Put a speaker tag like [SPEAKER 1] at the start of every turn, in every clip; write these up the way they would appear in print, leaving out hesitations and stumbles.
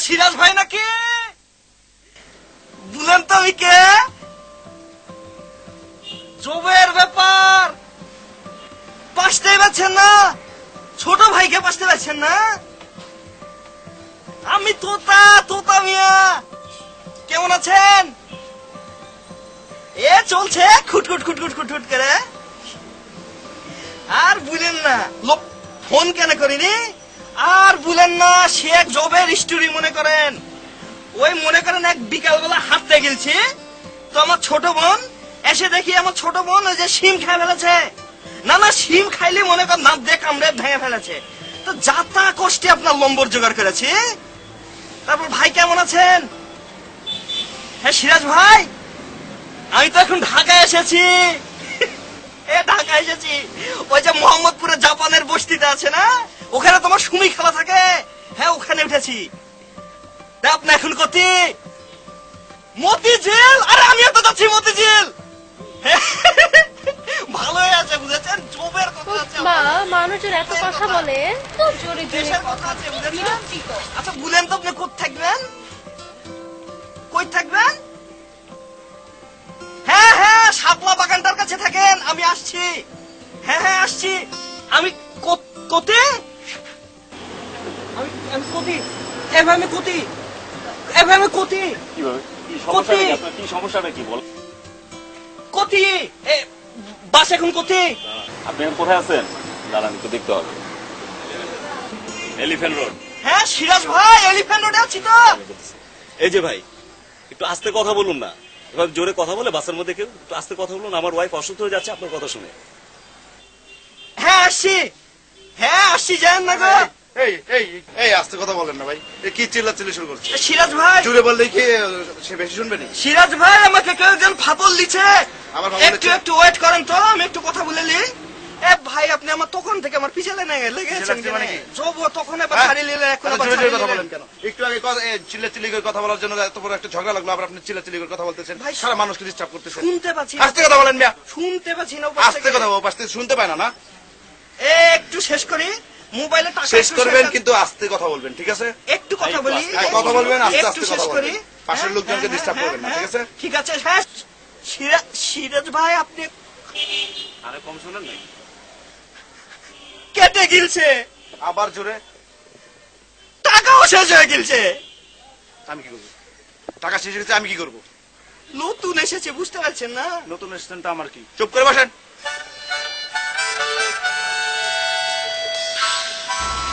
[SPEAKER 1] সিরাজ ভাই নাকি? বলেন তো আমি কে? জবের ব্যাপার পাশতেই পাচ্ছেন না, ছোট ভাইকে পাশতে পাচ্ছেন না। আমি তোতা মিয়া, কেমন আছেন? এ চলছে খুটখুট খুটখুট খুটখুট করে। আর বুঝলেন না লোক ফোন কেন করিনি, আর বুঝলেন না সে এক জবের স্টোরি মনে করেন। ওই মনে করেন এক বিকালবেলা হাঁটতে গেছি, তো আমার ছোট বোন এসে দেখি আমার ছোট বোন ওই যে শিম খেয়ে ফেলেছে। না শিম খাইলে মনে করেন নাক দিয়ে কামড়ে ভেঙে ফেলেছে। তো যাতা কষ্টে আপনার লম্বর জোগাড় করেছি। তারপর ভাই কেমন আছেন? হ্যাঁ সিরাজ ভাই, আমি তো এখন ঢাকায় এসেছি। ঢাকা এসেছি, ওই যে মোহাম্মদপুরে জাপানের বস্তিতে আছে না, ওখানে তোমার সুমি খেলা থাকে। হ্যাঁ ওখানে উঠেছি। আপনি এখন কোথায়? মতিঝিল। আরে আমিও তো যাচ্ছি মতিঝিল। ভালোই আছে বুঝেছেন, জবের কথা আছে।
[SPEAKER 2] মানুষের এত কথা বলে তো জোরে
[SPEAKER 1] দেশের কথা আছে বুঝেছেন। আচ্ছা বলেন তো আপনি কোথায় থাকবেন? কই থাকবেন? হ্যাঁ শাপলা বাগানটার কাছে থাকেন, আমি আসছি। হ্যাঁ আসছি। আমি কোথায়? আমি কোথায়? এভাবে আমি কোথায়? এভাবে আমি কোথায়?
[SPEAKER 3] কিভাবে কি সমস্যাটা কি বল?
[SPEAKER 1] কোথায়? বাস এখন কোথায়?
[SPEAKER 3] আপনি এখন কোথায় আছেন? দাঁড়ান একটু দেখতে হবে। Elephant road.
[SPEAKER 1] হ্যাঁ সিরাজ ভাই, এলিফ্যান্ট রোডে আছি তো।
[SPEAKER 3] এই যে ভাই, একটু আস্তে কথা বলুন না। এবার জোরে কথা বলে বাসের মধ্যে কেউ একটু আস্তে কথা বলুন। আমার ওয়াইফ অসুস্থ হয়ে যাচ্ছে আপনার কথা শুনে।
[SPEAKER 1] হ্যাঁ আসছি যান না গো।
[SPEAKER 4] এই আস্তে কথা বলেন না ভাই, কি চিল্লাচিল্লি শুরু করছে?
[SPEAKER 1] সিরাজ ভাই
[SPEAKER 4] জুড়ে বললে কি সে বেশি শুনবে না?
[SPEAKER 1] সিরাজ ভাই আমাকে কেউ একজন ফাপল দিচ্ছে।
[SPEAKER 4] আমার ফাপল দিচ্ছে?
[SPEAKER 1] একটু ওয়েট করেন তো, আমি একটু কথা বলে নি। ভাই আপনি আমার তখন থেকে আমার পিছে লেগেছেন
[SPEAKER 4] মানে কি?
[SPEAKER 1] তখন এবার ছাড়িয়ে নিলে এখন আবার
[SPEAKER 4] জোরে
[SPEAKER 1] ছাড়িয়ে
[SPEAKER 4] কথা
[SPEAKER 1] নিলেন।
[SPEAKER 4] বলেন কেন? একটু আগে চিল্লাচিল্লি করে কথা বলার জন্য এত বড় একটা ঝগড়া লাগলো, আবার আপনি চিল্লাচিল্লি করে কথা বলতেছেন,
[SPEAKER 1] ভাই,
[SPEAKER 4] সারা মানুষকে ডিস্টার্ব করতেছেন।
[SPEAKER 1] শুনতে পাচ্ছি না।
[SPEAKER 4] আস্তে কথা বলেন মিয়া,
[SPEAKER 1] শুনতে পাচ্ছি না।
[SPEAKER 4] আস্তে কথা বল, পাশ থেকে শুনতে পায় না।
[SPEAKER 1] একটু শেষ করি, মোবাইলে টাকা
[SPEAKER 4] শেষ
[SPEAKER 1] একটু
[SPEAKER 4] করবেন
[SPEAKER 1] শেষ-
[SPEAKER 4] কিন্তু আস্তে কথা বলবেন, ঠিক আছে?
[SPEAKER 1] একটু কথা বলি।
[SPEAKER 4] হ্যাঁ, কথা বলবেন, আস্তে
[SPEAKER 1] একটু
[SPEAKER 4] আস্তে
[SPEAKER 1] শেষ
[SPEAKER 4] কথা
[SPEAKER 1] করি।
[SPEAKER 4] বলবেন। পাশের লোকজনকে ডিস্টার্ব করবেন না, ঠিক আছে?
[SPEAKER 1] ঠিক আছে। হ্যাঁ সিরাজ ভাই আপনি
[SPEAKER 3] আরে কম শুনেন না।
[SPEAKER 1] কেটে গিলছে,
[SPEAKER 4] আবার জোরে।
[SPEAKER 1] টাকাও শেষ হয়ে গিলছে।
[SPEAKER 4] আমি কি করবো? টাকা শেষ হয়েছে, আমি কি করবো?
[SPEAKER 1] নতুন এসেছে বুঝতে পারছেন না।
[SPEAKER 4] নতুন এসেছেন তো আমার কি? চুপ করে বসেন।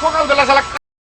[SPEAKER 4] সকালবেলা শালা